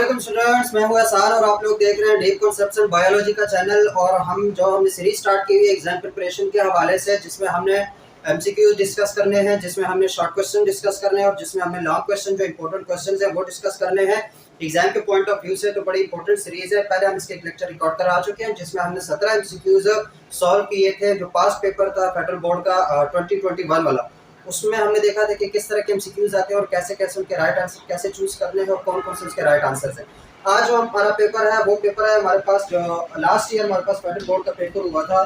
वालेकुम स्टूडेंट्स, मैं हूं एहसान और आप लोग देख रहे हैं डीप कॉन्सेप्ट्स इन बायोलॉजी का चैनल। और हमने सीरीज स्टार्ट की हुई है एग्जाम प्रिपरेशन के हवाले से, जिसमें हमने एमसीक्यू डिस्कस करने हैं, जिसमें हमने शॉर्ट क्वेश्चन डिस्कस करने हैं और जिसमें हमने लॉन्ग क्वेश्चन जो इंपॉर्टेंट क्वेश्चन है वो डिस्कस करने हैं एग्जाम के पॉइंट ऑफ व्यू से। तो बड़ी इंपॉर्टेंट सीरीज है। पहले हम इसके एक लेक्चर रिकॉर्ड करा चुके हैं जिसमें हमने 17 एमसीक्यूज सॉल्व किए थे। जो पास्ट पेपर था फेडरल बोर्ड का 2021 वाला, उसमें हमने देखा था कि किस तरह के एमसीक्यूज आते हैं और कैसे कैसे उनके राइट आंसर कैसे चूज करने हैं और कौन कौन से उसके राइट आंसर्स हैं। आज जो हमारा पेपर है वो पेपर है हमारे पास जो लास्ट ईयर हमारे पास फेडरल बोर्ड का पेपर हुआ था,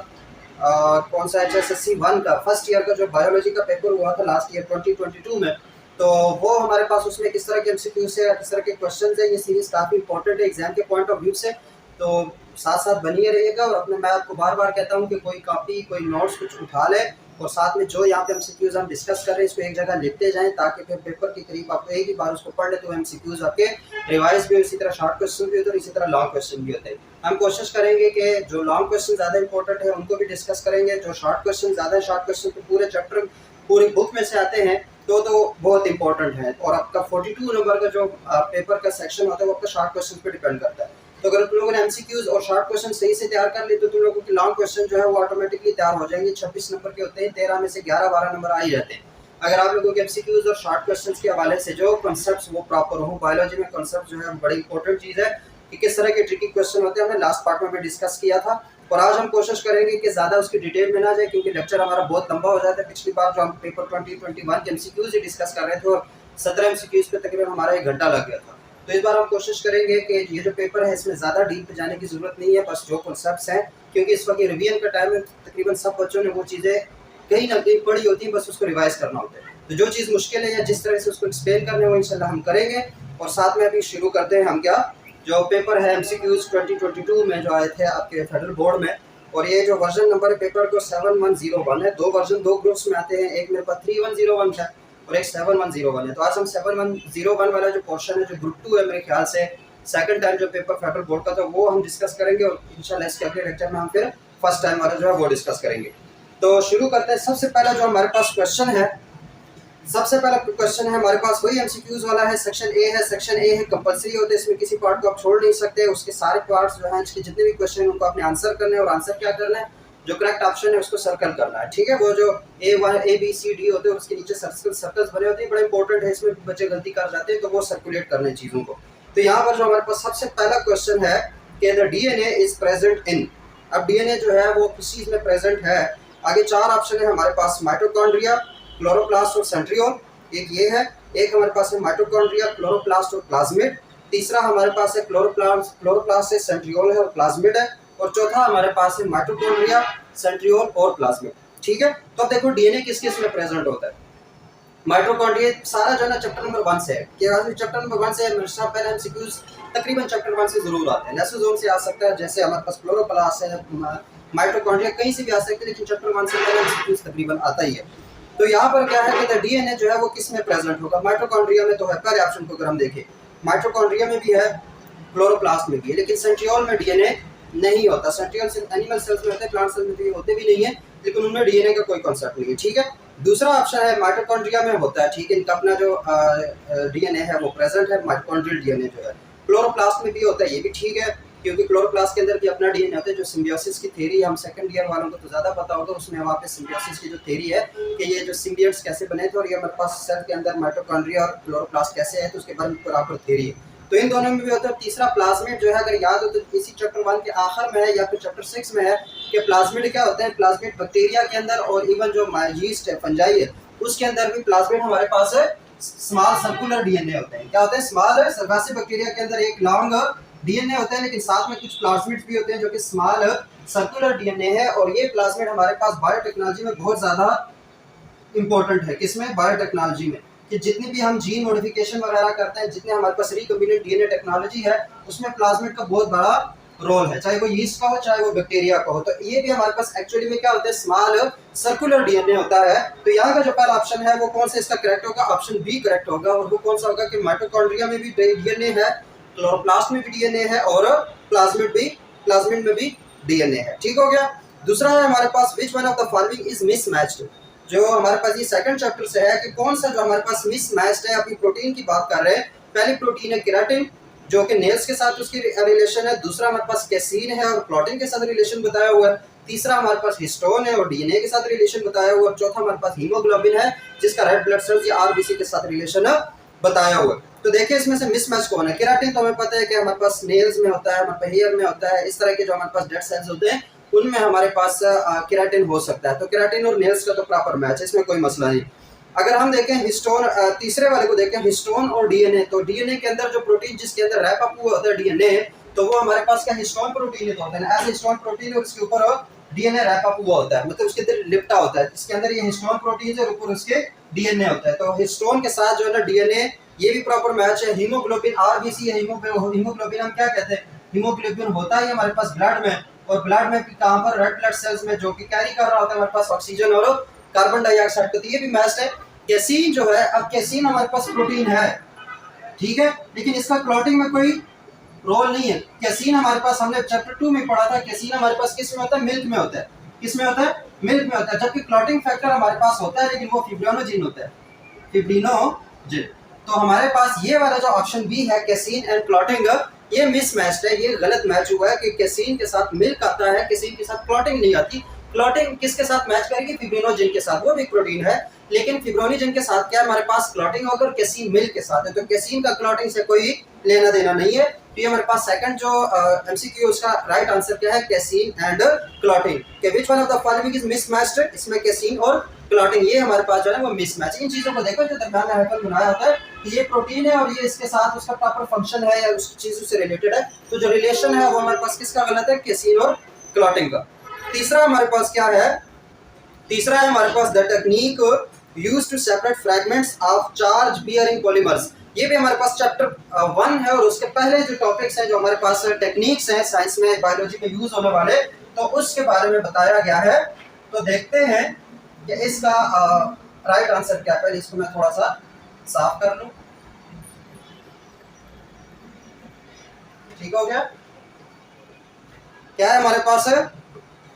कौन सा HSSC 1 का फर्स्ट ईयर का जो बायोलॉजी का पेपर हुआ था लास्ट ईयर 2022 में। तो वो हमारे पास उसमें किस तरह के एमसीक्यू से किस तरह के क्वेश्चन है, ये सीरीज काफ़ी इंपॉर्टेंट है एग्जाम के पॉइंट ऑफ व्यू से। तो साथ साथ बनिए रहिएगा। और अपने मैं आपको बार बार कहता हूँ कि कोई कॉपी कोई नोट्स कुछ उठा ले और साथ में जो यहाँ पे एमसीक्यूज हम डिस्कस कर रहे हैं इसको एक जगह लिखते जाएं, ताकि फिर पेपर के करीब आपको एक ही बार उसको पढ़ ले तो एमसीक्यूज आपके रिवाइज भी, इसी तरह शॉर्ट क्वेश्चन भी होते हैं, इसी तरह लॉन्ग क्वेश्चन भी होते हैं। हम कोशिश करेंगे कि जो लॉन्ग क्वेश्चन ज़्यादा इंपॉर्टेंट है उनको भी डिस्कस करेंगे, जो शॉर्ट क्वेश्चन ज़्यादा शॉर्ट क्वेश्चन तो पूरे चैप्टर पूरी बुक में से आते हैं तो बहुत इंपॉर्टेंट है। और आपका 42 नंबर का जो पेपर का सेक्शन होता है वो आपका शॉर्ट क्वेश्चन पे डिपेंड करता है। तो अगर तुम लोगों ने एमसीक्यूज और शॉर्ट क्वेश्चन सही से तैयार कर ली तो तुम लोगों की लॉन्ग क्वेश्चन जो है वो ऑटोमेटिकली तैयार हो जाएंगे। 26 नंबर के होते हैं, 13 में से 11-12 नंबर आ ही जाते हैं अगर आप लोगों के एमसीक्यूज और शॉर्ट क्वेश्चंस के हवाले से जो कॉन्सेप्ट्स वो प्रॉपर हो। बायोलॉजी में कॉन्सेप्ट जो है बड़ी इंपॉर्टेंट चीज़ है कि किस तरह के ट्रिकी क्वेश्चन होते हैं, हमने लास्ट पार्ट में भी डिस्कस किया था। और आज हम कोशिश करेंगे कि ज़्यादा उसकी डिटेल में ना जाए, क्योंकि लेक्चर हमारा बहुत लंबा हो जाता है। पिछली बार जो हम पेपर 2021 के एमसीक्यूज ही डिस्कस कर रहे थे और 17 एमसीक्यूज पे तकरीबन हमारा 1 घंटा लग गया था। तो इस बार हम कोशिश करेंगे कि ये जो पेपर है इसमें ज़्यादा डीप जाने की ज़रूरत नहीं है, बस जो कॉन्सेप्ट्स हैं, क्योंकि इस वक्त रिवीजन का टाइम है, तकरीबन सब बच्चों ने वो चीज़ें कहीं ना कहीं पढ़ी होती हैं, बस उसको रिवाइज करना होता है। तो जो चीज़ मुश्किल है या जिस तरह से उसको एक्सप्लेन करने वो इंशाल्लाह हम करेंगे। और साथ में अभी शुरू करते हैं हम क्या जो पेपर है एमसीक्यूज 2022 में जो आए थे आपके फेडरल बोर्ड में। और ये जो वर्जन नंबर है पेपर को 7101 है। 2 वर्जन 2 ग्रुप्स में आते हैं, एक मेरे पास 3101 था और एक 7101 है। तो आज हम 7101 वाला जो पोर्शन है जो ग्रुप 2 है, मेरे ख्याल से सेकंड टाइम जो पेपर फेडरल बोर्ड का था वो हम डिस्कस करेंगे और इंशाल्लाह इसके अगले लेक्चर में हम फिर फर्स्ट टाइम वाला जो है वो डिस्कस करेंगे। तो शुरू करते हैं। सबसे पहला जो हमारे पास क्वेश्चन है, सबसे पहला क्वेश्चन है हमारे पास वही एमसीक्यूज वाला है। सेक्शन ए है, सेक्शन ए है कंपलसरी होता है, इसमें किसी पार्ट को आप छोड़ नहीं सकते। उसके सारे पार्ट्स जो हैं, इसके जितने भी क्वेश्चन हैं उनको आपने आंसर करने हैं और आंसर क्या करना है, जो करेक्ट ऑप्शन है उसको सर्कल करना है। ठीक है, वो जो A B C D होते हैं उसके नीचे सर्कल्स बने होते हैं, बड़े इंपॉर्टेंट है। इसमें बच्चे गलती कर जाते हैं तो वो सर्कुलेट करने चीज़ों को। तो यहाँ पर जो हमारे पास सबसे पहला क्वेश्चन है कि the DNA is present in. अब DNA जो है वो किस चीज़ में प्रेजेंट है। आगे 4 ऑप्शन है हमारे पास, माइटोकॉन्ड्रिया, क्लोरोप्लास्ट और सेंट्रियोल। एक ये है, एक हमारे पास है माइटोकॉन्ड्रिया, क्लोरोप्लास्ट और प्लाज्मिड। तीसरा हमारे पास है क्लोरोप्लास्ट है, सेंट्रियोल है और प्लाज्मिड है। और चौथा हमारे पास है माइटोकॉन्ड्रिया, सेंट्रियोल और प्लाज्मिड। ठीक है, तो अब देखो डीएनए किस किस में प्रेजेंट होता है। माइटोकॉन्ड्रिया सारा जो है ना चैप्टर नंबर 1 से है कि चैप्टर नंबर 1 से हमेशा पहले एमसीक्यूज तकरीबन चैप्टर 1 से जरूर आते हैं। लाइसोसोम से आ सकता है, जैसे हमारे पास क्लोरोप्लास्ट है, माइटोकॉन्ड्रिया कहीं से भी आ सकते हैं, लेकिन चैप्टर 1 से पहले एमसीक्यूज तकरीबन आता ही है। तो यहाँ पर क्या है कि डीएनए जो है वो किस में प्रेजेंट होगा। माइटोकॉन्ड्रिया में तो है, पहले ऑप्शन को अगर हम देखें माइटोकॉन्ड्रिया में भी है, क्लोरोप्लास्ट में भी है, लेकिन सेंट्रियोल में डीएनए नहीं होता। सेंट्रियोल से एनिमल सेल्स में होते हैं, प्लांट सेल्स में भी होते भी नहीं है, लेकिन उनमें डीएनए का कोई कॉन्सेप्ट नहीं है। ठीक है, दूसरा ऑप्शन है माइटोकॉन्ड्रिया में होता है। ठीक है, इनका अपना जो डीएनए है वो प्रेजेंट है, माइटोकॉन्ड्रियल डीएनए जो है। क्लोरोप्लास्ट में भी होता है, ये भी ठीक है, क्योंकि क्लोरोप्लास्ट के अंदर भी अपना डीएनए होता है। जो सिम्बियोसिस की थ्योरी हम सेकंड ईयर वालों को तो ज़्यादा पता होगा, उसमें वहाँ पे सिम्बियोसिस की जो थ्योरी है कि ये जो सिम्बियट्स कैसे बने थे और ये हमारे पास सेल के अंदर माइटोकॉन्ड्रिया और क्लोरोप्लास्ट कैसे है, तो उसके बारे में प्रॉपर थ्योरी है। तो इन दोनों में भी होता है। तीसरा प्लाज्मिड जो है, अगर याद हो तो इसी चैप्टर 1 के आखिर में है या फिर चैप्टर 6 में है कि प्लाज्मिड क्या होते हैं। प्लाज्मिड बैक्टीरिया के अंदर और इवन जो यीस्ट है, फंजाई है, उसके अंदर भी प्लाज्मिड हमारे पास है, स्मॉल सर्कुलर डीएनए होते हैं। क्या होते हैं, स्मॉल सर्गासी बैक्टीरिया के अंदर एक लॉन्ग डीएनए होता है, लेकिन साथ में कुछ प्लाज्मिड भी होते हैं जो कि स्मॉल सर्कुलर डीएनए है। और ये प्लाज्मिड हमारे पास बायोटेक्नोलॉजी में बहुत ज़्यादा इंपॉर्टेंट है। किसमें, बायोटेक्नोलॉजी में, कि जितनी भी हम जीन मॉडिफिकेशन वगैरह करते हैं, जितने हमारे पास रिकॉम्बिनेंट डीएनए टेक्नोलॉजी है, उसमें प्लाज्मिड का बहुत बड़ा रोल है, चाहे वो यीस्ट का हो चाहे वो बैक्टीरिया का हो। तो ये भी हमारे पास एक्चुअली में क्या होता है, स्मॉल सर्कुलर डीएनए होता है। तो यहाँ का जो पहला ऑप्शन है वो कौन सा इसका करेक्ट होगा, ऑप्शन बी करेक्ट होगा। और वो कौन सा होगा कि माइटोकॉन्ड्रिया में भी डीएनए है, क्लोरोप्लास्ट में भी डीएनए है और प्लाज्मिड में भी डीएनए है। ठीक हो गया। दूसरा है हमारे पास which one of the following is mismatched. जो हमारे पास ये सेकंड चैप्टर से है कि कौन सा जो हमारे पास मिसमैच्ड है। अपनी प्रोटीन की बात कर रहे हैं, पहली प्रोटीन है केराटिन, जो कि नेल्स के साथ उसकी रिलेशन है, दूसरा हमारे पास कैसीन है और क्लॉटिन के साथ रिलेशन बताया हुआ है, तीसरा हमारे पास हिस्टोन है और डीएनए के साथ रिलेशन बताया हुआ है, चौथा हमारे पास हीमोग्लोबिन है जिसका रेड ब्लड सेल्स या आरबीसी के साथ रिलेशन बताया हुआ है। तो देखिए इसमें से मिसमैच कौन है। केराटिन तो हमें पता है कि हमारे पास नेल्स में होता है, हमारे हेयर में होता है, इस तरह के जो हमारे पास डेड सेल्स होते हैं उनमें हमारे पास केराटिन हो सकता है। तो केराटिन और नेल्स का तो प्रॉपर मैच है, इसमें कोई मसला नहीं। अगर हम देखें हिस्टोन, तीसरे वाले को देखें हिस्टोन और डीएनए, तो डीएनए के अंदर जो प्रोटीन जिसके अंदर रैप अप हुआ होता है डीएनए, तो वो हमारे पास क्या हिस्टोन प्रोटीन होता है, ऐसे हिस्टोन प्रोटीन और उसके ऊपर डीएनए रैप अप हुआ होता है, मतलब उसके अंदर लिपटा होता है, इसके अंदर ये हिस्टोन प्रोटीन है और ऊपर उसके डीएनए होता है। तो हिस्टोन के साथ जो है ना डीएनए, ये भी प्रॉपर मैच है। हीमोग्लोबिन आरबीसी है, हीमोग्लोबिन हम क्या कहते हैं, हीमोग्लोबिन होता है हमारे पास ब्लड में, और ब्लड में कहां पर, रेड ब्लड सेल्स में, जो कि कैरी कर रहा होता है हमारे पास ऑक्सीजन और कार्बन डाइऑक्साइड को। तो ये भी मैच है। कैसीन जो है, अब कैसीन हमारे पास प्रोटीन है, ठीक है, लेकिन इसका क्लॉटिंग में कोई रोल नहीं है। कैसीन हमारे पास हमने चैप्टर 2 में पढ़ा था, कैसीन हमारे पास किस में होता है, मिल्क में होता है, किस में होता है, मिल्क में होता है, जबकि क्लॉटिंग फैक्टर हमारे पास होता है लेकिन वो फिब्रिनोजिन होता है, फिब्रिनोजिन। तो हमारे पास ये वाला जो ऑप्शन बी है कैसीन एंड क्लॉटिंग, ये मिसमैच्ड है, ये गलत मैच हुआ है कि कैसीन के साथ मिल्क आता है, कैसीन के साथ क्लॉटिंग नहीं आती। क्लॉटिंग किसके साथ मैच करेगी, फिब्रिनोजिन के साथ, वो भी प्रोटीन है, लेकिन फिब्रिनोजिन के साथ क्या हमारे पास क्लॉटिंग होगा, कैसीन मिल्क के साथ है। तो कैसीन का क्लॉटिंग से कोई लेना देना नहीं है। तो ये हमारे पास सेकंड जो एमसीक्यू, उसका राइट आंसर क्या है, कैसीन एंड क्लॉटिंग। के which one of the following is mismatched, इसमें कैसीन और क्लॉटिंग ये हमारे पास जो है वो मिसमैच। इन चीजों को देखो जो दरमियान में हाइपर बनाया होता है कि ये प्रोटीन है और ये इसके साथ उसका प्रॉपर फंक्शन है या उस चीज से रिलेटेड है, तो जो रिलेशन है वो हमारे पास किसका गलत है, कैसीन और क्लॉटिंग का। तीसरा हमारे पास क्या है, तीसरा है हमारे पास the technique used to separate fragments of charge bearing polymers. ये भी हमारे पास चैप्टर 1 है और उसके पहले जो टॉपिक्स हैं जो हमारे पास टेक्निक्स हैं साइंस में, बायोलॉजी में यूज होने वाले, तो उसके बारे में बताया गया है। तो देखते हैं कि इसका राइट आंसर क्या है। पहले इसको मैं थोड़ा सा साफ कर लूं, ठीक हो गया। क्या है हमारे पास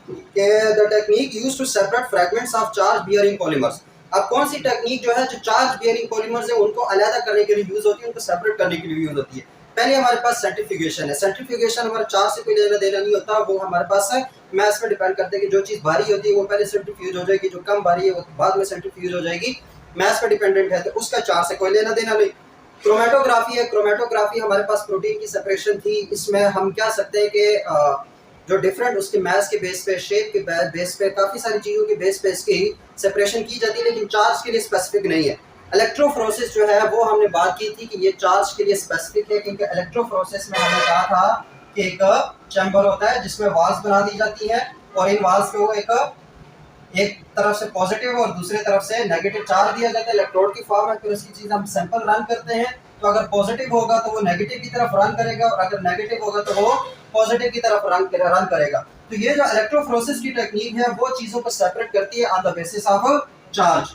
कि the technique used to separate fragments of charge bearing polymers. अब कौन सी टेक्निक जो है जो चार्ज बियरिंग पॉलीमर्स है उनको अलग करने के लिए यूज होती है, उनको सेपरेट करने के लिए यूज होती है। पहले हमारे पास सेंट्रीफ्यूगेशन है। सेंट्रीफ्यूगेशन हमारा चार्ज से कोई लेना देना नहीं होता, वो हमारे पास मैथ पे डिपेंड करते हैं कि जो चीज़ भारी होती है वो पहले सेंट्रीफ्यूज हो जाएगी, जो कम भारी है वो बाद में सेंट्रीफ्यूज हो जाएगी, मैथ पे डिपेंडेंट है, तो उसका चार्ज से कोई लेना देना नहीं। क्रोमेटोग्राफी है, क्रोमेटोग्राफी हमारे पास प्रोटीन की सेपरेशन थी। इसमें हम क्या सकते हैं कि जो डिफरेंट उसके मैथ के बेस पे, शेप के बेस पे, काफ़ी सारी चीज़ों के बेस पे इसकी सेपरेशन की जाती है, लेकिन चार्ज के लिए स्पेसिफिक नहीं है। इलेक्ट्रोफोरेसिस जो है वो हमने बात की थी कि ये चार्ज के लिए स्पेसिफिक है, क्योंकि इलेक्ट्रोफोरेसिस में हमने कहा था कि एक चैम्बर होता है जिसमें वाल्स बना दी जाती है और इन वाल्स पे वो एक तरफ से पॉजिटिव और दूसरे तरफ से नेगेटिव चार्ज दिया जाता है इलेक्ट्रोड की फॉर्म में। फिर उसकी चीज़ हम सैंपल रन करते हैं, तो अगर पॉजिटिव होगा तो वो नेगेटिव की तरफ रन करेगा और अगर नेगेटिव होगा तो वो पॉजिटिव की तरफ रन करेगा। तो ये जो इलेक्ट्रोफोरेसिस की टेक्निक है वो चीज़ों को सेपरेट करती है on the basis of charge,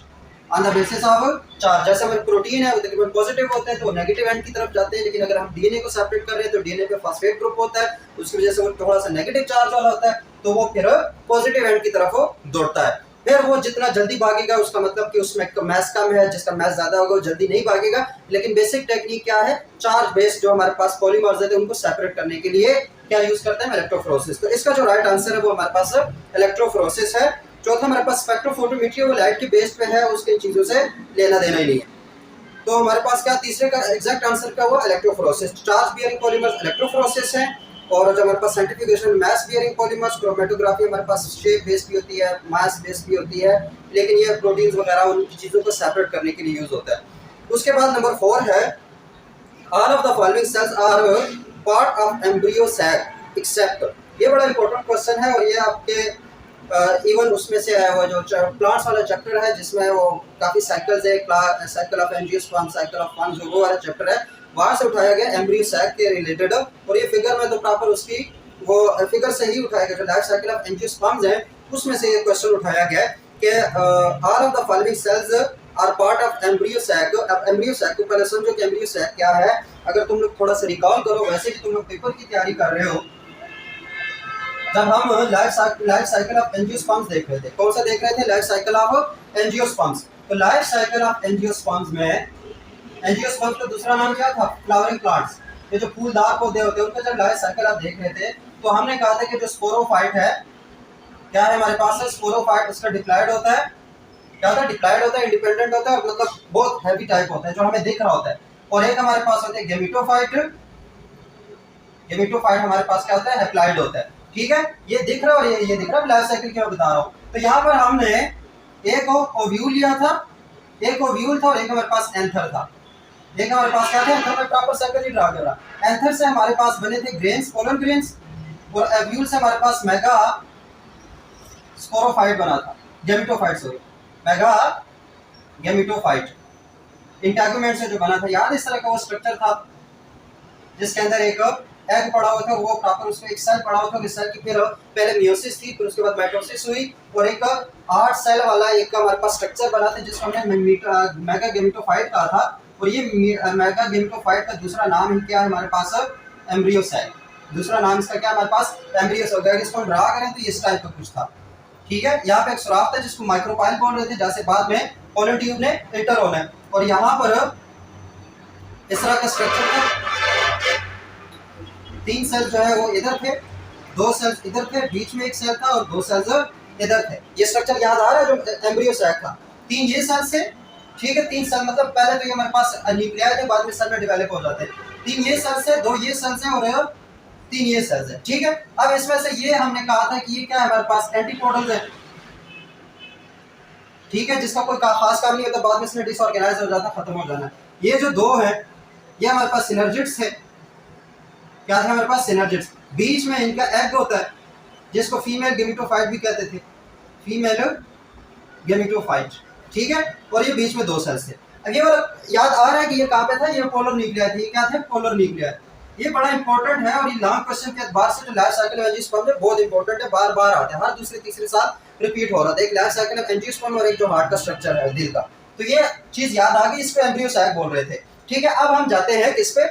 on the basis of charge. जैसे हमारे प्रोटीन है वो तकरीबन पॉजिटिव होते हैं तो नेगेटिव एंड की तरफ जाते हैं, लेकिन अगर हम डीएनए को सेपरेट कर रहे हैं तो डीएनए पे फॉस्फेट ग्रुप होता है, उसकी वजह से वो थोड़ा सा नेगेटिव चार्ज वाला होता है, तो वो फिर पॉजिटिव एंड की तरफ वो दौड़ता है। फिर वो जितना जल्दी भागेगा उसका मतलब कि उसमें मैस कम है, जिसका मैस ज्यादा होगा वो जल्दी नहीं भागेगा। लेकिन बेसिक टेक्निक क्या है, चार्ज बेस्ड जो हमारे पास पॉलीमर्स है उनको सेपरेट करने के लिए क्या यूज करते हैं, इलेक्ट्रोफोरेसिस। तो इसका जो राइट आंसर है वो हमारे पास इलेक्ट्रोफोरेसिस है। चौथा हमारे पास स्पेक्ट्रोफोटोमेट्री, वो लाइट के बेस पे है, उसके चीजों से लेना देना ही नहीं है। तो हमारे पास क्या तीसरे का एग्जैक्ट आंसर क्या हुआ, electrophoresis. Charge bearing polymers electrophoresis है, और जो हमारे पास centrifugation mass bearing polymers, chromatography हमारे पास शेप बेस भी होती है, मास बेस भी होती है, लेकिन ये प्रोटीन्स वगैरह उन चीज़ों को सेपरेट करने के लिए यूज होता है। उसके बाद नंबर 4 है all of the following cells are part of embryo sac except. ये बड़ा इंपॉर्टेंट क्वेश्चन है और ये आपके इवन उसमें से आया हुआ जो प्लांट्स वाला चैप्टर है जिसमें वो काफ़ी साइकिल्स है, cycle of angiosperm, cycle of fungi, जो वो वाला चैप्टर है वहाँ से उठाया गया एम्ब्रियो सैक के रिलेटेड। और ये फिगर में तो प्रॉपर उसकी वो फिगर से ही उठाया गया, जो लाइफ साइकिल ऑफ एंजियोस्पर्म्स है उसमें से ये क्वेश्चन उठाया गया कि all of the following cells are part of embryo sac. अब एम्ब्रियो सैक को पहले समझो कि एम्ब्रियो सैक क्या है। अगर तुम लोग थोड़ा सा रिकॉल करो, वैसे भी तुम लोग पेपर की तैयारी कर रहे हो, जब हम लाइफ साइकिल ऑफ एंजियोस्पर्म्स देख रहे थे, कौन सा देख रहे थे, लाइफ साइकिल ऑफ एंजियोस्पर्म्स। तो लाइफ साइकिल ऑफ एंजियोस्पर्म्स में एंजियोस्पर्म्स का दूसरा नाम क्या था, फ्लावरिंग प्लांट्स। ये जो फूलदार पौधे होते हैं उनका जब लाइफ साइकिल आप देख रहे थे तो हमने कहा था कि जो स्पोरोफाइट है, क्या है हमारे पास है स्पोरोफाइट, उसका डिप्लॉयड होता है, क्या होता है डिप्लॉयड होता है, इंडिपेंडेंट होता है, मतलब बहुत हैवी टाइप होता है जो हमें दिख रहा होता है। और एक हमारे पास होता है गेमिटोफाइट, गेमिटोफाइट हमारे पास क्या होता है हैप्लॉइड होता है। ठीक है, ये दिख रहा है और ये दिख रहा है लाइफ साइकिल की मैं बता रहा हूँ। तो यहाँ पर हमने एक ओव्यूल लिया था, एक ओव्यूल था और एक हमारे पास एंथर था। एक हमारे पास क्या था, एंथर में प्रॉपर सर्कल ही ड्रा करा। एंथर से हमारे पास बने थे ग्रेन्स, पोलन ग्रेन्स, और ओव्यूल से हमारे पास मेगा स्पोरोफाइट बना था, gametophyte sorry, mega gametophyte integument से जो बना था। याद इस तरह का वो स्ट्रक्चर था जिसके अंदर एक एग पड़ा हुआ था, वो प्रॉपर उसमें एक सेल पड़ा हुआ था, सेल की फिर पहले मियोसिस थी, फिर उसके बाद माइटोसिस हुई और एक 8 सेल वाला एक हमारे पास स्ट्रक्चर बना था जिसको हमने मेगा गेमिटोफाइट कहा था। और ये मेगा गेमिटोफाइट का दूसरा नाम ही क्या है हमारे पास, एम्ब्रियो सेल। दूसरा नाम इसका क्या हमारे पास, एम्ब्रियो सेल। अगर इसको ड्रा करें तो इस टाइप का कुछ था। ठीक है, यहाँ पे एक सुराख था जिसको माइक्रोपाइल बोल रहे थे, जैसे बाद में पोलन ट्यूब ने एंटर होना है। और यहाँ पर इस तरह का स्ट्रक्चर था, 3 सेल जो है वो इधर थे, 2 सेल्स इधर थे, बीच में एक सेल था और 2 सेल्स इधर थे। ये स्ट्रक्चर याद आ रहा है जो एम्ब्रियो सैक था। 3 ये सेल्स थे, ठीक है, 3 सेल मतलब पहले तो ये हमारे पास न्यूक्लियाई थे, बाद में सेल में डेवलप हो जाते हैं। 3 ये सेल्स है, 2 ये सेल्स हैं और 3 ये सेल्स है। ठीक है, अब इसमें से ये हमने कहा था कि ये क्या है हमारे पास एंटीपोडल है। ठीक है, जिसका कोई खास काम नहीं होता, बाद में इसमें डिसऑर्गेनाइज हो जाता, खत्म हो जाना। ये जो 2 है ये हमारे पास सिनर्जिड्स है। क्या था हमारे पास, सिनर्जिड्स। बीच में इनका एग होता है जिसको फीमेल गेमिटोफाइट भी कहते थे, फीमेल गेमिटोफाइट। ठीक है, और ये बीच में 2 सेल्स थे। अब ये वाला याद आ रहा है कि ये कहाँ पे था, ये पोलर न्यूक्लियर थी। क्या थे, पोलर न्यूक्लियर। ये बड़ा इंपॉर्टेंट है और ये लॉन्ग क्वेश्चन के एतबार से जो लाइफ साइकिल ऑफ एंजियोस्पर्म है बहुत इंपॉर्टेंट है, बार बार आता है, हर दूसरे तीसरे साल रिपीट हो रहा था। एक लाइफ साइकिल ऑफ एंजियोस्पर्म और एक जो हार्ट का स्ट्रक्चर है दिल का, तो ये चीज याद आ गई, इसको एम्ब्रियो सैक बोल रहे थे। ठीक है, अब हम जाते हैं किस पे,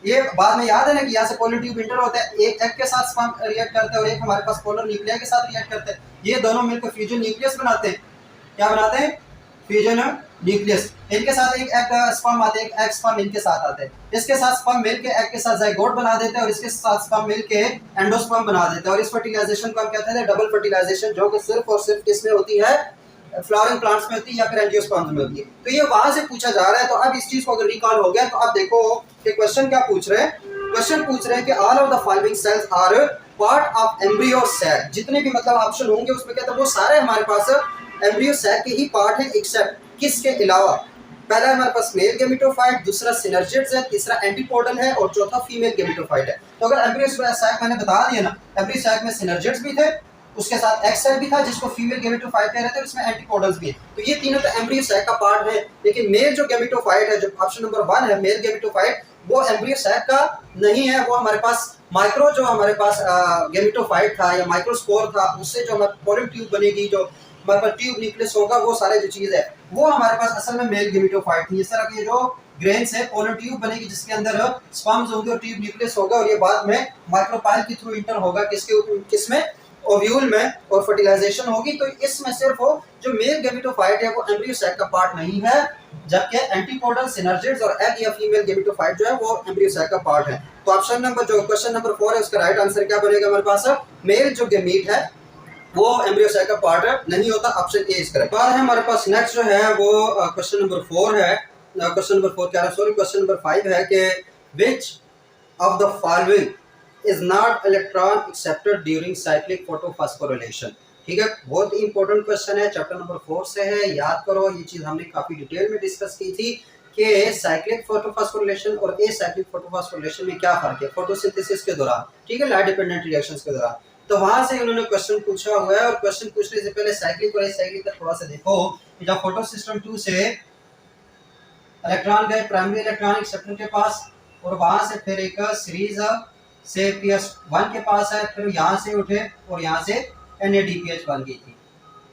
ये बाद में याद है ना कि यहाँ से पोलर ट्यूब इंटर होता है, एक एग के साथ स्पर्म रिएक्ट करते हैं और एक हमारे पास पोलर न्यूक्लियर के साथ रिएक्ट करते हैं। ये दोनों मिलकर फ्यूजन न्यूक्लियस बनाते हैं। क्या बनाते हैं, फ्यूजन न्यूक्लियस। इनके साथ एक एग स्पर्म आते हैं, एक एग स्पर्म इनके साथ आते हैं, इसके साथ स्पर्म मिलके एग के साथ जाइगोट बना देते हैं और इसके साथ स्पर्म मिलके एंडोस्पर्म बना देते हैं। और इस फर्टिलाइजेशन को हम कहते हैं डबल फर्टिलाइजेशन, जो कि सिर्फ और सिर्फ किसमें होती है, फ्लावरिंग प्लांट्स में होती है या फिर एंजियोस्पर्म्स में होती है। तो ये वहां से पूछा जा रहा है। तो अब इस चीज को अगर रिकॉल हो गया तो अब देखो कि क्वेश्चन क्या पूछ रहे हैं। क्वेश्चन पूछ रहे हैं कि all of the following cells are part of embryo sac. जितने भी मतलब ऑप्शन होंगे उसमें कहते हैं वो सारे हमारे पास एम्ब्रियो सैक के ही पार्ट हैं, एक्सेप्ट किसके अलावा, पहला हमारे पास मेल गेमिटोफाइट, दूसरा सिनर्जिड्स है, तीसरा एंटीपोडल है और चौथा फीमेल गेमिटोफाइट है। तो अगर एम्ब्रियो सैक मैंने बता दिया ना, एम्ब्रियो सैक में सिनर्जिड्स भी थे, उसके साथ एक्स सेल भी था जिसको फीमेल गेमिटोफाइट कह रहे थे, और इसमें एंटीपोडल्स भी है। तो ये तीनों तो एम्ब्रियो सैक का पार्ट है। लेकिन मेल जो गेमिटोफाइट है, जो ऑप्शन नंबर 1 है मेल गेमिटोफाइट, वो एम्ब्रियो सैक का नहीं है। वो हमारे पास माइक्रो जो हमारे पास गेमिटोफाइट था या माइक्रोस्पोर था, उससे जो हमारे पोलन ट्यूब बनेगी, जो हमारे पास ट्यूब न्यूक्लियस होगा, वो सारे जो चीज है वो हमारे पास असल में मेल गेमिटोफाइट थी। इस तरह के जो ग्रेन्स है, पोलन ट्यूब बनेगी जिसके अंदर स्पर्म्स होंगे और ट्यूब न्यूक्लियस होगा, और ये बाद में माइक्रोपाइल के थ्रू इंटर होगा किसमें, ओव्यूल में, और फर्टिलाइजेशन होगी। तो इसमें सिर्फ जो मेल गेमिटोफाइट है वो एम्ब्रियो सैक का पार्ट नहीं है, जबकि एंटीपोडल, सिनर्जिड्स और एग या फीमेल गेमिटोफाइट जो है वो एम्ब्रियो सैक का पार्ट है। तो ऑप्शन नंबर जो क्वेश्चन नंबर 4 है उसका राइट आंसर क्या बनेगा हमारे पास, मेल जो गेमीट है वो एम्ब्रियो सैक का पार्ट नहीं होता। Option A is correct. बात है हमारे पास नेक्स्ट जो है वो क्वेश्चन नंबर 4 है। क्वेश्चन नंबर 4 क्या है, सॉरी क्वेश्चन नंबर 5 है कि which of the following is not electron accepted during cyclic photophosphorilation। ठीक है, बहुत ही इंपॉर्टेंट क्वेश्चन है, चैप्टर नंबर 4 से है। याद करो, ये चीज हमने काफी डिटेल में डिस्कस की थी कि साइक्लिक फोटोफॉस्फोरिलेशन और एसाइक्लिक फोटोफॉस्फोरिलेशन में क्या फर्क है फोटोसिंथेसिस के दौरान, ठीक है, लाइट डिपेंडेंट रिएक्शंस के दौरान। तो वहां से उन्होंने क्वेश्चन पूछा हुआ है, और क्वेश्चन पूछने से पहले साइक्लिक और एसाइक्लिक का थोड़ा सा देखो कि जब फोटो सिस्टम 2 से इलेक्ट्रॉन गए प्राइमरी इलेक्ट्रॉन एक्सेप्टर के पास, और वहां से फिर एक सीरीज से PS1 के पास है, फिर यहाँ से उठे और यहाँ से NADPH बन गई थी।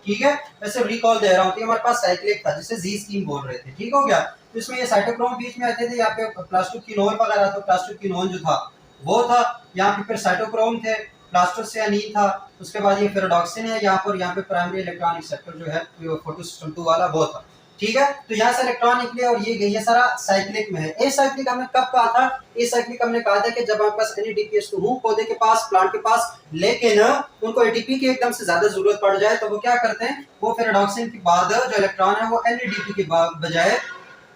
ठीक है, वैसे रिकॉल दे रहा हूँ कि हमारे पास साइक्लिक था जिसे जी स्कीम बोल रहे थे। ठीक हो गया, तो इसमें ये साइटोक्रोम बीच में आते थे, यहाँ पे प्लास्टोक्विनोन वगैरह, तो प्लास्टोक्विनोन जो था वो था, यहाँ पे फिर साइटोक्रोम थे, प्लास्टोसियानिन था, उसके बाद ये फेरोडॉक्सिन है यहाँ पे प्राइमरी इलेक्ट्रॉन एक्सेप्टर जो है फोटो सिस्टम 2 वाला वो था। ठीक है। तो यहाँ से इलेक्ट्रॉन निकले और ये सारा साइक्लिक में है। एसाइक्लिक हमने कब कहा था? एसाइक्लिक हमने कहा था कि जब आपके पास NADPH तो हो पौधे के पास, प्लांट के पास, लेकिन उनको ATP की एकदम से ज्यादा जरूरत पड़ जाए तो वो क्या करते हैं, वो फिर रेडॉक्सिन के बाद जो इलेक्ट्रॉन है वो NADP के बजाय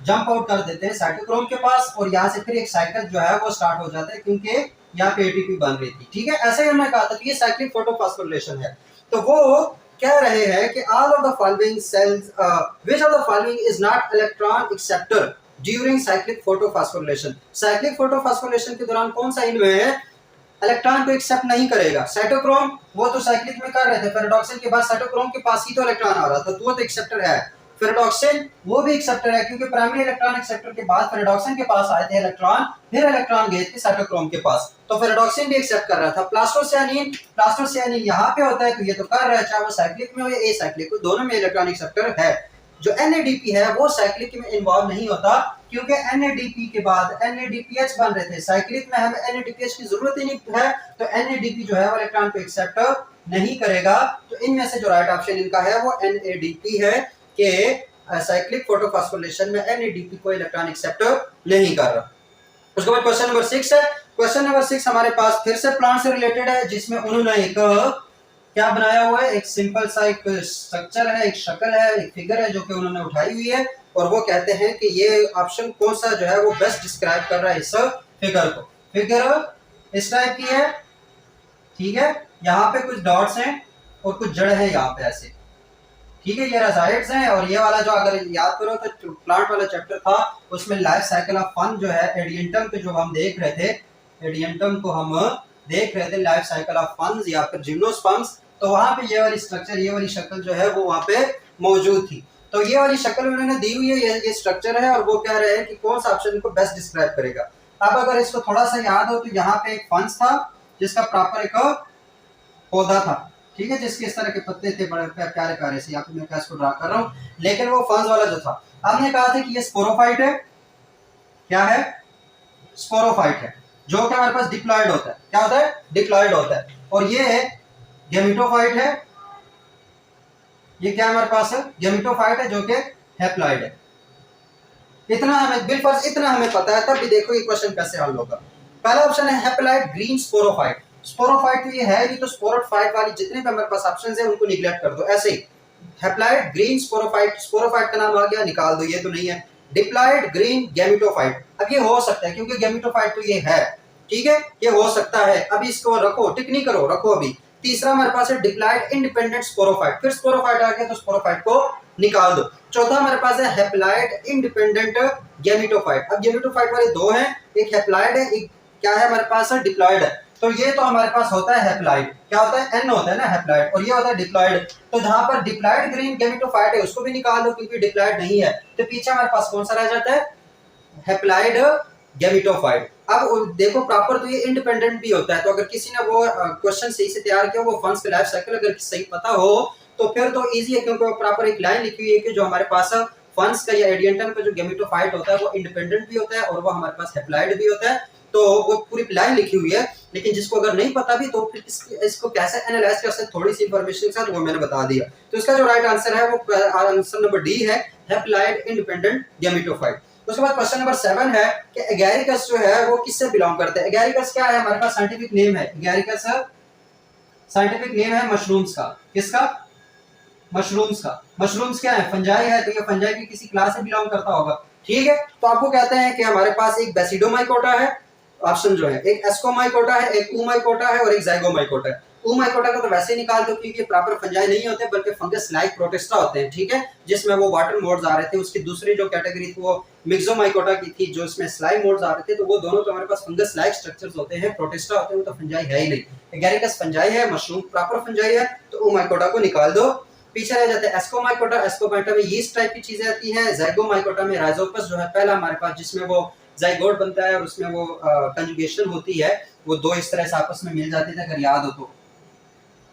जंप आउट कर देते हैं साइटोक्रोम के पास, और यहाँ से फिर एक साइकिल जो है वो स्टार्ट हो जाता है क्योंकि यहाँ पे ATP बन रही थी। ठीक है, ऐसे ही हमने कहा था कि ये साइक्लिक फोटोफॉस्फोरिलेशन है। तो वो कह रहे हैं कि all of the following sales which of the following is not electron acceptor during cyclic photophosphorylation. Cyclic photophosphorylation के दौरान कौन सा इनमें इलेक्ट्रॉन को एक्सेप्ट नहीं करेगा? साइटोक्रोम, वो तो साइक्लिक में कर रहे थे, फेरेडॉक्सिन के बाद साइटोक्रोम के पास ही तो इलेक्ट्रॉन आ रहा था, तो वो तो एक्सेप्टर है। फेरेडॉक्सिन वो भी एक्सेप्टर है क्योंकि प्राइमरी इलेक्ट्रॉन एक्सेप्टर के बाद फेरेडॉक्सिन के पास आए थे इलेक्ट्रॉन, फिर इलेक्ट्रॉन गए थे साइटोक्रोम के पास, तो फेरेडॉक्सिन भी एक्सेप्ट कर रहा था। प्लास्टोसियानिन यहाँ पे होता है तो ये तो कर रहा है, चाहे वो साइक्लिक में हो या एसाइक्लिक हो, दोनों में इलेक्ट्रॉन एक्सेप्टर है। जो NADP है वो साइक्लिक में इन्वॉल्व नहीं होता क्योंकि NADP के बाद NADPH बन रहे थे। साइक्लिक में हमें NADPH की जरूरत ही नहीं है, तो NADP जो है वो इलेक्ट्रॉन को एक्सेप्ट नहीं करेगा। तो इनमें से जो राइट ऑप्शन इनका है वो NADP है कि साइक्लिक फोटोफॉस्फोरिलेशन में NADP को इलेक्ट्रॉन एक्सेप्ट नहीं कर रहा। उसके बाद क्वेश्चन नंबर 6 है। क्वेश्चन नंबर 6 हमारे पास फिर से प्लांट से रिलेटेड है, जिसमें उन्होंने एक क्या बनाया हुआ है, एक सिंपल सा एक स्ट्रक्चर है, एक शक्ल है, एक फिगर है जो कि उन्होंने उठाई हुई है, और वो कहते हैं कि ये ऑप्शन कौन सा जो है वो बेस्ट डिस्क्राइब कर रहा है इस फिगर को। फिगर इस टाइप की है, ठीक है, यहाँ पे कुछ डॉट्स हैं और कुछ जड़ है यहाँ पे ऐसे, ठीक है, ये रजाइड्स हैं। और ये वाला जो अगर याद करो तो प्लांट वाला चैप्टर था उसमें लाइफ साइकिल ऑफ फन जो है एडियंटम को जो हम देख रहे थे, एडियंटम को हम देख रहे थे, लाइफ साइकिल ऑफ फंस या फिर जिम्नोस्पर्म्स, तो वहां पे ये वाली स्ट्रक्चर, ये वाली शक्ल जो है वो वहां पे मौजूद थी। तो ये वाली शक्ल उन्होंने दी हुई है, ये स्ट्रक्चर है, और वो कह रहे हैं कि कौन सा ऑप्शन को बेस्ट डिस्क्राइब करेगा। अब अगर इसको थोड़ा सा याद हो तो यहाँ पे एक फंस था जिसका प्रॉपर एक पौधा था, ठीक है, जिसके इस तरह के पत्ते थे बड़े प्यारे प्यारे से, यहाँ पे मैं इसको ड्रा कर रहा हूँ, लेकिन वो फंस वाला जो था, हमने कहा था कि ये स्पोरोफाइट है। क्या है? स्पोरोफाइट है, जो कि हमारे पास डिप्लॉयड होता है। क्या होता है? डिप्लॉयड होता है। और ये गैमेटोफाइट है, ये क्या हमारे पास है? गैमेटोफाइट है, जो कि हैप्लॉइड है। इतना हमें बिलफर्ज इतना हमें पता है, तब भी देखो ये क्वेश्चन कैसे हल होगा। पहला ऑप्शन है हैप्लॉइड ग्रीन स्पोरोफाइट। स्पोरोफाइट तो ये है नहीं, तो स्पोरोफाइट वाली जितने भी हमारे पास ऑप्शंस है उनको निगलेक्ट कर दो। ऐसे ही हैप्लॉइड ग्रीन स्पोरोफाइट, स्पोरोफाइट का नाम आ गया, निकाल दो, ये तो नहीं है। डिप्लॉयड ग्रीन गैमेटोफाइट, अब ये हो सकता है क्योंकि गैमेटोफाइट तो ये है, ठीक है, ये हो सकता है। अभी इसको रखो, टिक नहीं करो, रखो अभी। तीसरा हमारे पास है डिप्लॉयड इंडिपेंडेंट स्पोरोफाइट, फिर स्पोरोफाइट आ गया तो स्पोरोफाइट को निकाल दो। चौथा हमारे पास है हैप्लॉइड इंडिपेंडेंट गैमेटोफाइट। अब गैमेटोफाइट वाले दो हैं, एक हैप्लॉइड है, एक क्या है हमारे पास डिप्लॉयड है। तो ये तो हमारे पास होता है हैप्लॉइड, क्या होता है? N होता है ना हैप्लॉइड, और ये होता है डिप्लॉयड। तो जहां पर डिप्लॉयड ग्रीन गैमेटोफाइट है उसको भी निकाल दो क्योंकि डिप्लॉयड नहीं है, तो पीछे हमारे पास कौन सा रह जाता है? Haploid gametophyte. अब देखो प्रॉपर तो ये इंडिपेंडेंट भी होता है, तो अगर किसी ने वो क्वेश्चन सही से तैयार किया, वो फंस के लाइफ साइकिल अगर सही पता हो तो फिर तो इजी है, क्योंकि प्रॉपर एक लाइन लिखी हुई है कि जो हमारे पास फंस का या एडियंटम का जो गैमेटोफाइट होता है वो इंडिपेंडेंट भी होता है और वो हमारे पास हैप्लॉइड भी होता है, तो वो पूरी लाइन लिखी हुई है। लेकिन जिसको अगर नहीं पता भी तो फिर इसको कैसे एनालाइज कर सकते, थोड़ी सी इंफॉर्मेशन के साथ, वो मैंने बता दिया। तो इसका जो राइट आंसर है वो आंसर नंबर डी है, हैप्लॉइड इंडिपेंडेंट गैमेटोफाइट। उसके बाद क्वेश्चन नंबर 7 है कि एगैरिकस जो है वो किससे बिलोंग करता है? एगैरिकस क्या है? हमारे पास साइंटिफिक नेम है एगैरिकस, साइंटिफिक नेम है मशरूम्स का। किसका? मशरूम्स का। मशरूम्स क्या है? फंजाई है, तो ये फंजाई की किसी क्लास से बिलोंग करता होगा, ठीक है। तो आपको कहते हैं कि हमारे पास एक बेसिडोमाइकोटा है, ऑप्शन जो है, एक एस्कोमाइकोटा है, एक ऊमाइकोटा है और एक जाइगोमाइकोटा है। ऊमाइकोटा को तो वैसे निकाल दो क्योंकि प्रॉपर फंजाई नहीं होते बल्कि फंगस लाइक प्रोटिस्टा होते हैं, ठीक है, जिसमें वो वाटर मोड्स आ रहे थे। उसकी दूसरी जो कैटेगरी थी वो मिक्सोमाइकोटा की थी, जो इसमें स्लाइम मोड्स आ रहे थे, तो वो दोनों तो हमारे पास फंगस लाइक स्ट्रक्चर्स होते हैं, प्रोटिस्टा होते हैं, वो तो फंजाई है ही नहीं। एगैरिकस फंजाई है, मशरूम प्रॉपर फंजाई है, तो ऊमाइकोटा को निकाल दो। पीछे रह जाते हैं एस्कोमाइकोटा। एस्कोमाइकोटा में यीस्ट टाइप की चीजें आती हैं। जाइगोमाइकोटा में राइजोपस जो है पहला हमारे पास, जिसमें वो जाइगोट बनता है और उसमें वो कंजुगेशन होती है, वो दो इस तरह से आपस में मिल जाते थे, अगर याद हो तो,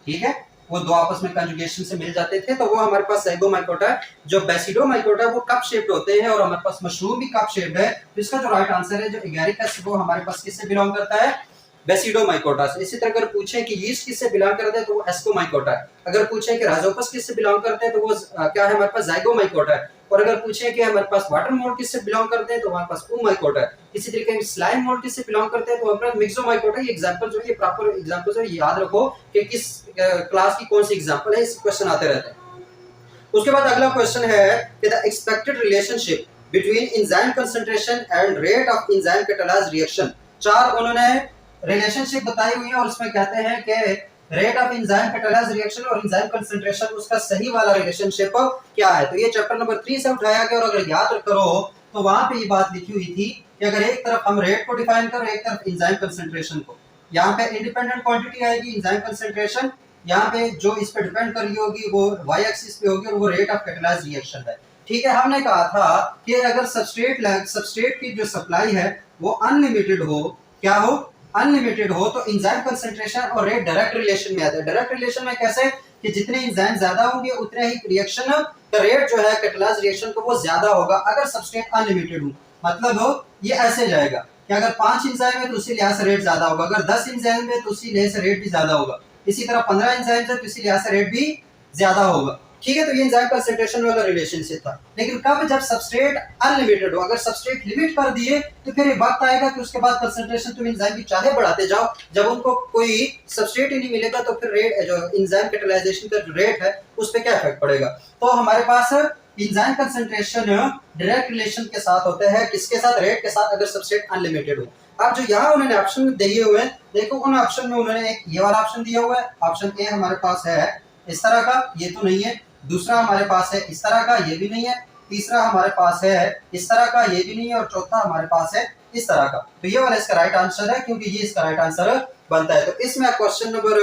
ठीक है, वो दो आपस में कंजुगेशन से मिल जाते थे, तो वो हमारे पास जाइगोमाइकोटा है। जो बेसिडोमाइकोटा वो कप शेप्ड होते हैं और हमारे पास मशरूम भी कप शेप्ड है। तो इसका जो राइट आंसर है जो एगैरिकस, वो हमारे पास किससे बिलोंग करता है? बेसिडोमाइकोटा से। इसी तरह अगर पूछे कि यीस्ट किससे बिलोंग करते हैं तो वो एस्कोमाइकोटा है। अगर पूछे कि राइजोपस किससे बिलोंग करते हैं तो वो क्या है हमारे पास जाइगोमाइकोटा है। और अगर पूछे कि हमारे पास वाटर मोल्ड किससे बिलोंग करते हैं तो हमारे पास ओमाइकोटा है। इसी तरीके से स्लाइम मोल्ड किससे बिलोंग करते हैं तो हमारे पास मिक्सोमाइकोटा। ये एग्जांपल जो है ये प्रॉपर एग्जांपल जो है याद रखो कि किस क्लास की कौन सी एग्जांपल है, इस क्वेश्चन आते रहते हैं। उसके बाद अगला क्वेश्चन है कि the expected relationship between enzyme concentration and rate of enzyme catalyse reaction. चार उन्होंने रिलेशनशिप बताई हुई है और उसमें कहते हैं कि rate of enzyme catalyse reaction और एंजाइम कंसंट्रेशन उसका सही वाला रिलेशनशिप क्या है। तो ये चैप्टर नंबर 3 से उठाया गया और अगर याद करो तो वहां पे ये बात लिखी हुई थी कि अगर एक तरफ हम रेट को डिफाइन करो एक तरफ एंजाइम कंसंट्रेशन को, यहाँ पे इंडिपेंडेंट क्वांटिटी आएगी एंजाइम कंसंट्रेशन, यहाँ पे जो इस पे डिपेंड कर रही होगी वो वाई एक्सिस पे होगी और वो रेट ऑफ कैटालाइज रिएक्शन है। ठीक है, हमने कहा था कि अगर सबस्ट्रेट की जो सप्लाई है वो अनलिमिटेड हो, क्या हो, अनलिमिटेड हो, तो एंजाइम कंसंट्रेशन और रेट डायरेक्ट रिलेशन में आता है। डायरेक्ट रिलेशन में कैसे कि जितने एंजाइम ज्यादा होंगे उतने ही रिएक्शन का रेट जो है कैटालाइज रिएक्शन का वो ज्यादा होगा अगर सबस्ट्रेट अनलिमिटेड हो। मतलब ये ऐसे जाएगा कि अगर 5 एंजाइम है तो उसी लिहाज से रेट ज्यादा होगा, अगर 10 एंजाइम है तो उसी लिहाज से रेट भी ज्यादा होगा, इसी तरह 15 एंजाइम है तो इसी लिहाज से रेट भी ज्यादा होगा। ठीक है, तो ये एंजाइम कंसंट्रेशन वाला रिलेशनशिप था। लेकिन कब, जब सबस्ट्रेट अनलिमिटेड हो। अगर सबस्ट्रेट लिमिट कर दिए तो फिर एक वक्त आएगा कि उसके बाद कंसंट्रेशन तुम एंजाइम की चाहे बढ़ाते जाओ, जब उनको कोई सबस्ट्रेट ही नहीं मिलेगा तो फिर रेट जो एंजाइम कैटालाइजेशन का रेट है उस पर क्या इफेक्ट पड़ेगा। तो हमारे पास एंजाइम कंसंट्रेशन डायरेक्ट रिलेशन के साथ होते हैं, किसके साथ, रेट के साथ, अगर सबस्ट्रेट अनलिमिटेड हो। अब जो यहाँ उन्होंने ऑप्शन दिए हुए हैं, देखो उन ऑप्शन में उन्होंने एक ये वाला ऑप्शन दिया हुआ है, ऑप्शन ए हमारे पास है इस तरह का, ये तो नहीं है। दूसरा हमारे पास है इस तरह का, ये भी नहीं है। तीसरा हमारे पास है इस तरह का, ये भी नहीं है। और चौथा हमारे पास है इस तरह का। तो ये वाला इसका राइट आंसर है क्योंकि ये इसका राइट आंसर बनता है। तो इसमें क्वेश्चन नंबर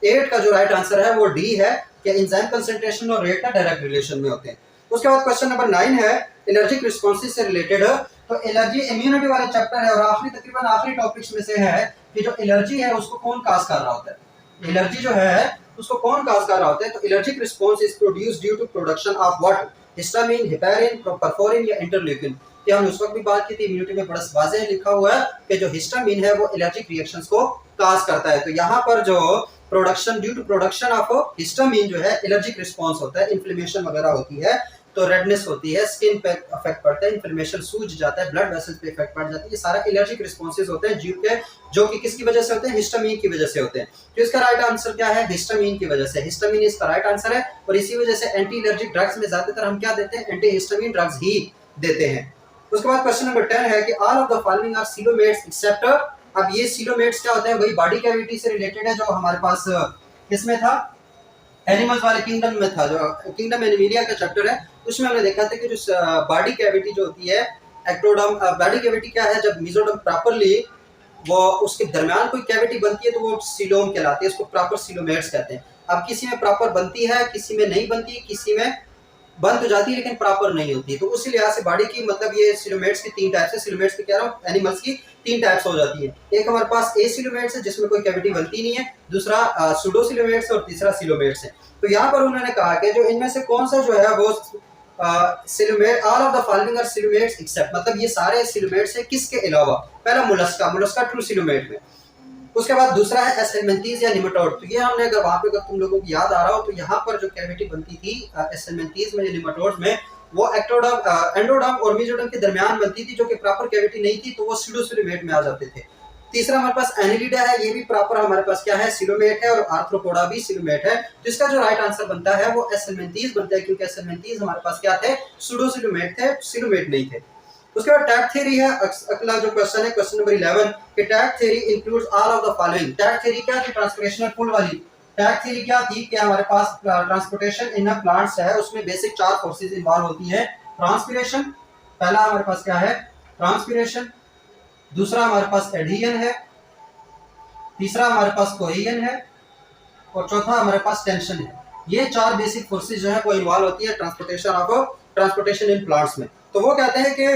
8 का जो राइट आंसर है वो डी है कि एंजाइम कंसंट्रेशन और रेट का डायरेक्ट रिलेशन में होते हैं। उसके बाद क्वेश्चन नंबर 9 है एलर्जिक रिस्पॉन्सेज से रिलेटेड। तो एलर्जी इम्यूनिटी वाला चैप्टर है और तकरीबन आखिरी टॉपिक्स में से है कि जो एलर्जी है उसको कौन काज कर रहा होता है। एलर्जी जो है उसको कौन काज कर रहा होता है। तो allergic response is produced due to production of what, histamine, heparin, perforin या इंटरल्यूकिन। कि हमने उस वक्त भी बात की थी, इम्यूनिटी में बड़ा वाज़ेह लिखा हुआ है कि जो हिस्टामिन है वो एलर्जिक रिएक्शंस को काज करता है। तो यहाँ पर जो production, due to production of histamine जो है एलर्जिक रिस्पॉन्स होता है, इन्फ्लेमेशन वगैरह होती है, तो रेडनेस होती है, स्किन पे इफेक्ट पड़ता है, इन्फ्लेमेशन सूज जाता है, ब्लड वेसल्स पे इफेक्ट पड़ जाती है। ये सारा एलर्जिक रिस्पॉन्सेज होते हैं जीव के, जो कि किसकी वजह से होते हैं, हिस्टामिन की वजह से होते हैं। तो इसका राइट आंसर क्या है, हिस्टामिन की वजह से। हिस्टामिन इसका राइट आंसर है और इसी वजह से एंटी एलर्जिक ड्रग्स में ज्यादातर हम क्या देते हैं, एंटी हिस्टामिन ड्रग्स ही देते हैं। उसके बाद क्वेश्चन नंबर 10 है कि all of the following are coelomates except. अब ये सीलोमेट्स क्या होते हैं, वही बॉडी कैविटी से रिलेटेड है जो हमारे पास किसमें था, एनिमल्स वाले किंगडम में था, जो किंगडम एनिमलिया का चैप्टर है उसमें हमने देखा था कि जो बॉडी कैविटी जो होती है एक्टोडर्म, बॉडी कैविटी क्या है, जब मेसोडर्म प्रॉपर्ली वो उसके दरमियान कोई कैविटी बनती है तो वो सीलोम कहलाती है, उसको प्रॉपर सीलोमेट्स कहते हैं। अब किसी में प्रॉपर बनती है, किसी में नहीं बनती, किसी में बंद हो जाती है लेकिन प्रॉपर नहीं होती। तो उसी लिहाज से बॉडी की मतलब ये सिलोमेट्स की 3 टाइप्स है। सिलोमेट्स की कह रहा हूँ, एनिमल्स की 3 टाइप्स हो जाती है। एक हमारे पास ए सिलोमेट्स है जिसमें कोई कैविटी बनती नहीं है, दूसरा सूडो सिलोमेट्स और तीसरा सिलोमेट्स है। तो यहाँ पर उन्होंने कहा कि जो इनमें से कौन सा जो है वो coelomate, all of the following are coelomates except, मतलब ये सारे सिलोमेट्स है किसके अलावा। पहला मोलस्का, मोलस्का ट्रू सिलोमेट में। उसके बाद दूसरा है एसेलमेंथीज या निमेटोड। तो ये हमने अगर वहां पे अगर तुम लोगों को याद आ रहा हो तो यहाँ पर जो कैविटी बनती थी एसेलमेंथीज में या निमेटोड में, वो एक्टोडर्म, एंडोडर्म और मेसोडर्म के दरमियान बनती थी जो कि प्रॉपर कैविटी नहीं थी, तो वो सीडोसिलोमेट में आ जाते थे। तीसरा हमारे पास एनिलिडा है, ये भी प्रॉपर हमारे पास क्या है, सिलोमेट है। और आर्थ्रोपोडा भी सिलोमेट है। तो इसका जो राइट आंसर बनता है वो एसेलमेंथीज बनता है क्योंकि एसेलमेंथीज हमारे पास क्या थे, सूडोसिलोमेट थे, सिलोमेट नहीं थे। उसके बाद टैग थ्योरी है, अगला जो क्वेश्चन है क्वेश्चन नंबर 11 कि tag theory includes all of the following. Tag theory क्या थी, ट्रांसपोर्टेशनल पुल वाली। टैग थ्योरी क्या थी कि हमारे पास ट्रांसपोर्टेशन इन प्लांट्स है, उसमें बेसिक 4 फोर्सेस इन्वॉल्व होती है। ट्रांसपिरेशन, पहला हमारे पास क्या है, ट्रांसपिरेशन। दूसरा हमारे पास एडहेजन है, तीसरा हमारे पास कोहेजन है और चौथा हमारे पास टेंशन है। ये 4 बेसिक फोर्सेस जो है वो इन्वॉल्व होती है ट्रांसपोर्टेशन इन प्लांट्स में। तो वो कहते हैं कि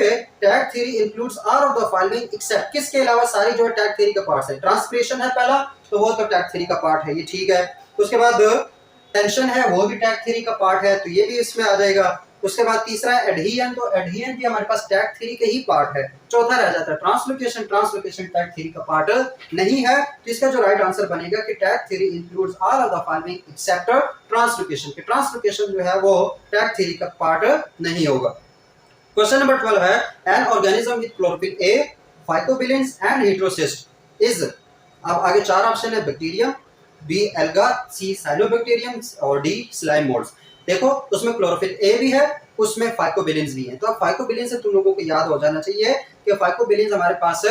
tag theory includes all of the following except, किसके अलावा सारी जो है टैग थ्योरी का पार्ट है। ट्रांसपिरेशन है पहला, तो वो तो टैग थ्योरी का पार्ट है, ये ठीक है। उसके बाद टेंशन है, वो भी टैग थ्योरी का पार्ट है, तो ये भी इसमें आ जाएगा। उसके बाद तीसरा है एडहियन, तो एडहियन भी हमारे पास टैग थ्री के ही पार्ट है। चौथा रह जाता है ट्रांसलोकेशन, ट्रांसलोकेशन टैग थ्री का पार्ट नहीं है, तो इसका जो राइट आंसर बनेगा कि tag three includes all of the following except translocation, कि ट्रांसलोकेशन जो है वो टैग थ्री का पार्ट नहीं होगा। क्वेश्चन नंबर 12 है an organism with chlorophyll A, phycobilins and heterocyst is, अब आगे चार ऑप्शन है, bacterium, B alga, C cyanobacterium और डी स्लाइम मोल्ड्स। देखो उसमें क्लोरोफिल ए भी है, उसमें फाइकोबिलेंस भी है, तो अब फाइकोबिलेंस से तुम लोगों को याद हो जाना चाहिए कि फाइकोबिलेंस हमारे पास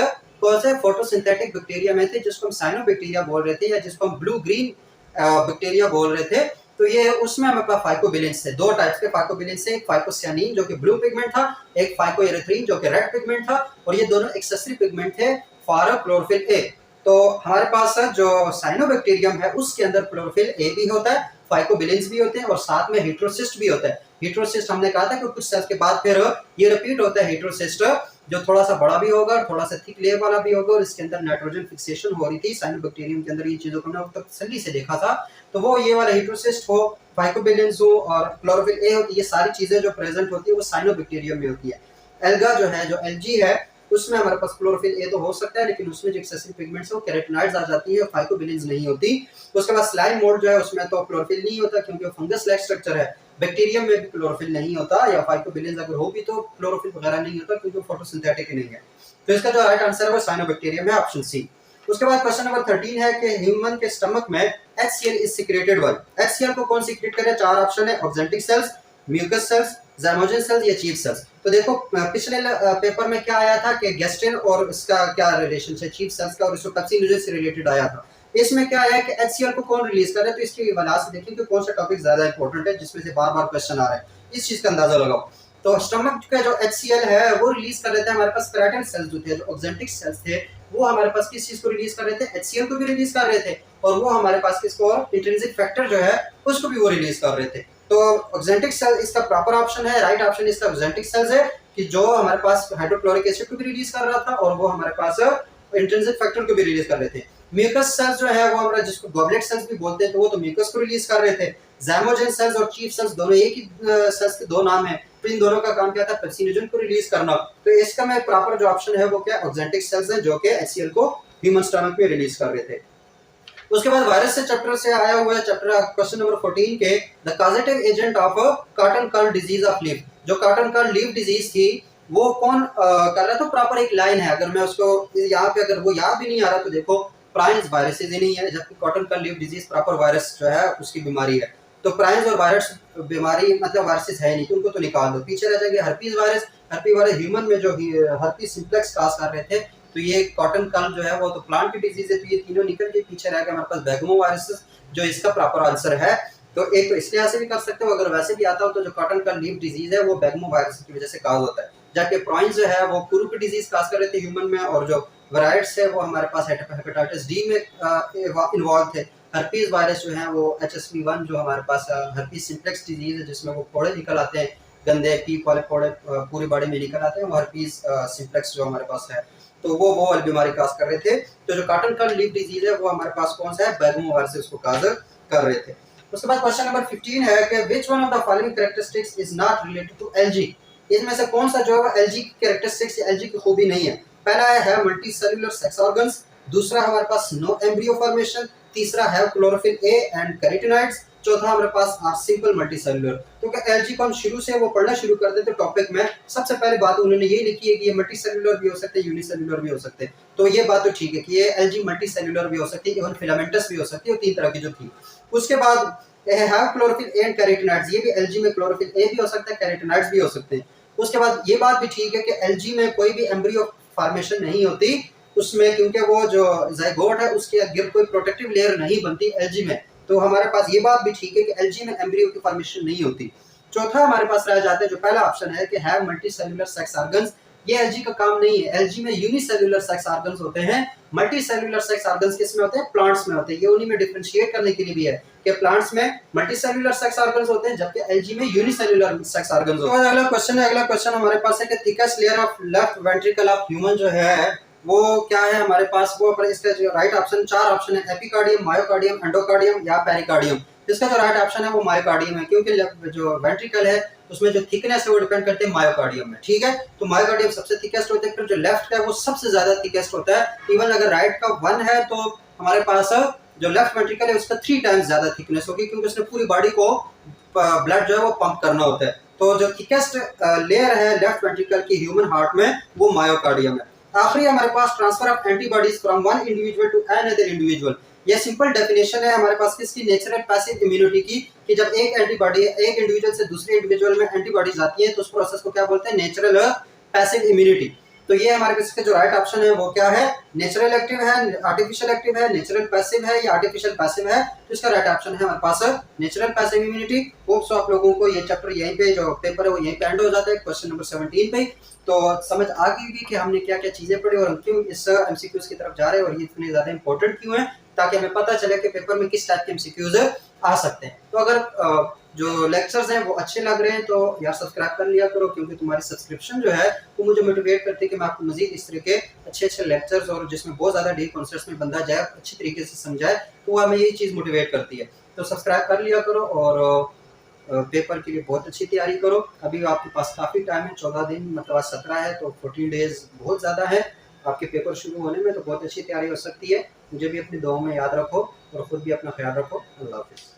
कौन से फोटोसिंथेटिक बैक्टीरिया में थे, जिसको हम साइनोबैक्टीरिया बोल रहे थे या जिसको हम ब्लू ग्रीन बैक्टीरिया बोल रहे थे। तो ये उसमें हमारे पास फाइकोबिलेंस है, दो टाइप्स के फाइकोबिलेंस है, एक फाइकोसियानिन जो कि ब्लू पिगमेंट था, एक फाइकोएरिथ्रीन जो कि रेड पिगमेंट था, और ये दोनों एक्सेसरी पिगमेंट थे फॉर क्लोरोफिल ए। तो हमारे पास जो साइनोबैक्टीरियम है उसके अंदर क्लोरोफिल ए भी होता है, फाइकोबिलेंस भी होते हैं और साथ में हेटेरोसिस्ट भी होता है। हेटेरोसिस्ट हमने कहा था कि कुछ सेल्स के बाद फिर ये रिपीट होता है, हेटेरोसिस्ट जो थोड़ा सा बड़ा भी होगा, थोड़ा सा थिक लेयर वाला भी होगा, और इसके अंदर नाइट्रोजन फिक्सेशन हो रही थी साइनोबैक्टीरियम के अंदर, ये चीजों को हमने अब तक तसल्ली से देखा था। तो वो ये वाला हेटेरोसिस्ट हो, फाइकोबिलेंस हो और क्लोरोफिल ए हो, ये सारी चीजें जो प्रेजेंट होती है वो साइनोबैक्टीरियम में होती है। एल्गा जो है, जो एलजी है, उसमें हमारे पास क्लोरोफिल ए तो हो सकता है, लेकिन उसमें जो एक्सेसिव पिगमेंट्स है वो कैरोटीनॉइड्स आ जाती है, फाइकोबिलेंस नहीं होती। उसके बाद स्लाइम मोल्ड जो है उसमें तो क्लोरोफिल नहीं होता क्योंकि वो फंगस लाइक स्ट्रक्चर है। बैक्टीरियम में भी क्लोरोफिल नहीं होता, या फाइकोबिलेंस अगर हो भी तो क्लोरोफिल वगैरह नहीं होता क्योंकि फोटोसिंथेटिक नहीं है। तो इसका जो राइट आंसर है वो साइनोबैक्टीरियम है, ऑप्शन सी। उसके बाद क्वेश्चन नंबर 13 है कि ह्यूमन के स्टमक में HCl is secreted by, HCl को कौन सिक्रेट करे, चार ऑप्शन है, oxyntic cells, mucus cells, zymogen cells या चीफ सेल्स। तो देखो पिछले पेपर में क्या आया था कि गैस्ट्रिन और इसका क्या रिलेशन है, चीफ सेल्स का, और इसको पेप्सिनोजेन से रिलेटेड आया था। इसमें क्या है कि HCl को कौन रिलीज कर रहा है, तो इसकी वजह से देखिए कि कौन सा टॉपिक ज्यादा इंपॉर्टेंट है जिसमें से बार-बार क्वेश्चन आ रहा है, इस चीज का अंदाजा लगाओ। तो स्टमक का जो HCl है वो रिलीज कर रहे थे हमारे पास पैराइटल सेल्स जो थे, जो ऑक्जेंटिक सेल्स थे, वो हमारे पास किस चीज को रिलीज कर रहे थे, HCl को भी रिलीज कर रहे थे, और वो हमारे पास किसको, इंट्रिंसिक फैक्टर जो है उसको भी वो रिलीज कर रहे थे। तो ऑक्जेंटिक सेल इसका प्रॉपर ऑप्शन है, राइट ऑप्शन इसका ऑक्जेंटिक सेल्स है, कि जो हमारे पास हाइड्रोक्लोरिक एसिड को भी रिलीज कर रहा था और वो हमारे पास इंट्रिंसिक फैक्टर को भी रिलीज कर रहे थे। म्यूकस सेल्स जो है वो हमारा जिसको गॉबलेट सेल्स भी बोलते हैं, तो वो तो म्यूकस को रिलीज कर रहे थे। ज़ाइमोजन सेल्स और चीफ सेल्स दोनों एक ही सेल्स के दो नाम है, तो इन दोनों का काम क्या था, पेप्सिनोजन को रिलीज करना। तो इसका में प्रॉपर जो ऑप्शन है वो क्या, ऑक्जेंटिक सेल्स है, जो कि HCl को ह्यूमन स्टमक में रिलीज कर रहे थे। उसके बाद वायरस से चैप्टर से आया हुआ है, चैप्टर क्वेश्चन नंबर 14 के the causative agent of cotton curl disease of leaf, जो कॉटन कर्ल लीफ डिजीज थी वो कौन कर रहा था, प्रॉपर एक लाइन है, अगर मैं उसको यहाँ पे अगर वो याद भी नहीं आ रहा तो देखो प्राइन्स वायरसेस ही नहीं है, जबकि cotton curl leaf disease proper virus जो है उसकी बीमारी है। तो प्राइन्स और वायरस बीमारी मतलब वायरसेस है नहीं, तो उनको तो निकाल दो, पीछे रह जाएंगे herpes virus. Herpes virus human में जो हर्पीज सिम्प्लेक्स काज कर रहे थे, तो ये कॉटन कर्ल जो है वो तो प्लांट की डिजीज है, तो ये तीनों निकल के पीछे रह गए हमारे पास बैगमो वायरस, जो इसका प्रॉपर आंसर है। तो एक तो इस लिहाज से भी कर सकते हो, अगर वैसे भी आता हो तो जो कॉटन कर्ल लीफ डिजीज है वो बैगमो वायरस की वजह से काज होता है, जबकि प्राइन्स जो है वो कुरू की डिजीज काज कर रहे थे ह्यूमन में, और जो वायरस है वो हमारे पास हेपेटाइटिस डी में इन्वॉल्व थे। हर्पीज वायरस जो है वो HSV1 जो हमारे पास हर्पीज सिम्प्लेक्स डिजीज है, जिसमें वो फोड़े निकल आते हैं, गंदे पीप वाले फोड़े पूरी बॉडी में निकल आते हैं, वो हर्पीज सिम्प्लेक्स जो हमारे पास है, तो वो वाली बीमारी काज कर रहे थे। तो जो कॉटन कर्ल लीफ डिजीज है वो हमारे पास कौन सा है, बैगमो वायरस से उसको काज कर रहे थे। उसके बाद क्वेश्चन नंबर 15 है कि which one of the following characteristics is not related to algae, इसमें से कौन सा जो है एलजी की कैरेक्टरिस्टिक्स या एलजी की खूबी नहीं है। पहला है मल्टी सेलुलर सेक्स ऑर्गन्स, दूसरा हमारे पास नो एम्ब्रियो फॉर्मेशन, तीसरा है क्लोरोफिल ए एंड कैरोटीनॉइड्स, चौथा हमारे पास आर सिंपल मल्टी सेलुलर। तो क्या एलजी को हम शुरू से वो पढ़ना शुरू कर देते टॉपिक में, सबसे पहले बात उन्होंने ये लिखी है कि ये मल्टी सेलुलर भी हो सकते हैं, यूनिसेलुलर भी हो सकते हैं, तो ये बात तो ठीक है कि ये एलजी मल्टी सेलुलर भी हो सकती है, इवन फिलामेंटस भी हो सकती है, वो तीन तरह की जो थी। उसके बाद है क्लोरोफिल ए एंड कैरोटीनॉइड्स, ये भी एलजी में क्लोरोफिल ए भी हो सकता है, कैरोटीनॉइड्स भी हो सकते हैं। उसके बाद ये बात भी ठीक है कि एलजी में कोई भी एम्ब्रियो फॉर्मेशन नहीं होती उसमें, क्योंकि वो जो ज़ाइगोट है उसके गिर कोई प्रोटेक्टिव लेयर नहीं बनती एलजी में, तो हमारे पास ये बात भी ठीक है कि एलजी में एम्ब्रियो की फॉर्मेशन नहीं होती। चौथा हमारे पास रह जाता है जो पहला ऑप्शन है कि have multi cellular sex organs, ये एलजी का काम नहीं है, एलजी में यूनिसेलुलर सेक्स ऑर्गन्स होते हैं, मल्टी सेलुलर सेक्स ऑर्गन्स किस में होते हैं, प्लांट्स में होते हैं। ये उन्हीं में डिफरेंशिएट करने के लिए भी है कि प्लांट्स में मल्टी सेलुलर सेक्स ऑर्गन्स होते हैं जबकि एलजी में यूनिसेलुलर सेक्स ऑर्गन्स होते हैं। अगला क्वेश्चन हमारे पास है कि thickest layer of left ventricle of human जो है वो क्या है हमारे पास, वो इसका जो राइट ऑप्शन, चार ऑप्शन है, एपिकार्डियम, मायोकार्डियम, एंडोकार्डियम या पेरिकार्डियम। इसका जो राइट ऑप्शन है वो मायोकार्डियम है, क्योंकि जो वेंट्रिकल है उसमें जो थिकनेस है वो डिपेंड करते हैं मायोकार्डियम में। ठीक है, तो मायोकार्डियम सबसे थिकेस्ट होता है, फिर जो लेफ्ट का है वो सबसे ज्यादा थिकेस्ट होता है। इवन अगर राइट का 1 है तो हमारे पास जो लेफ्ट वेंट्रिकल है उसका 3 टाइम्स ज्यादा थिकनेस होगी, क्योंकि उसने पूरी बॉडी को ब्लड जो है वो पंप करना होता है। तो जो थिकेस्ट लेयर है लेफ्ट वेंट्रिकल की ह्यूमन हार्ट में वो मायोकार्डियम है। आखिरी हमारे पास transfer of antibodies from one individual to another individual. ये सिंपल डेफिनेशन है हमारे पास किसकी, नेचुरल पैसिव इम्यूनिटी की, कि जब एक एंटीबॉडी एक इंडिविजुअल से दूसरे इंडिविजुअल में एंटीबॉडीज आती है तो उस प्रोसेस को क्या बोलते हैं, नेचुरल पैसिव इम्यूनिटी। तो ये हमारे पास इसका जो राइट ऑप्शन है वो क्या है, नेचुरल एक्टिव है, आर्टिफिशियल एक्टिव है, नेचुरल पैसिव है या आर्टिफिशियल पैसिव है। तो इसका राइट ऑप्शन है हमारे पास नेचुरल पैसिव इम्यूनिटी। होप्स आप लोगों को ये चैप्टर यहीं पे जो पेपर है वो यहीं पे एंड हो जाता है क्वेश्चन नंबर 17 पे। तो समझ आ गई होगी कि हमने क्या क्या चीजें पढ़ी और हम क्यों इस एमसीक्यूज की तरफ जा रहे हैं और ये इतने ज्यादा इंपॉर्टेंट क्यों है, ताकि हमें पता चले कि पेपर में किस टाइप के एमसीक्यूज आ सकते हैं। तो अगर जो लेक्चर्स हैं वो अच्छे लग रहे हैं तो यार सब्सक्राइब कर लिया करो, क्योंकि तुम्हारी सब्सक्रिप्शन जो है वो मुझे मोटिवेट करती है कि मैं आपको मजीद इस तरह के अच्छे अच्छे लेक्चर्स और जिसमें बहुत ज़्यादा डीप कॉन्सेप्ट्स में बंदा जाए अच्छी तरीके से समझाए, तो वो हमें यही चीज़ मोटिवेट करती है। तो सब्सक्राइब कर लिया करो और पेपर के लिए बहुत अच्छी तैयारी करो। अभी आपके पास काफ़ी टाइम है, 14 दिन, मतलब आज 17 है तो 14 डेज बहुत ज़्यादा है आपके पेपर शुरू होने में, तो बहुत अच्छी तैयारी हो सकती है। मुझे भी अपनी दुआओं में याद रखो और ख़ुद भी अपना ख्याल रखो। अल्लाह हाफिज़।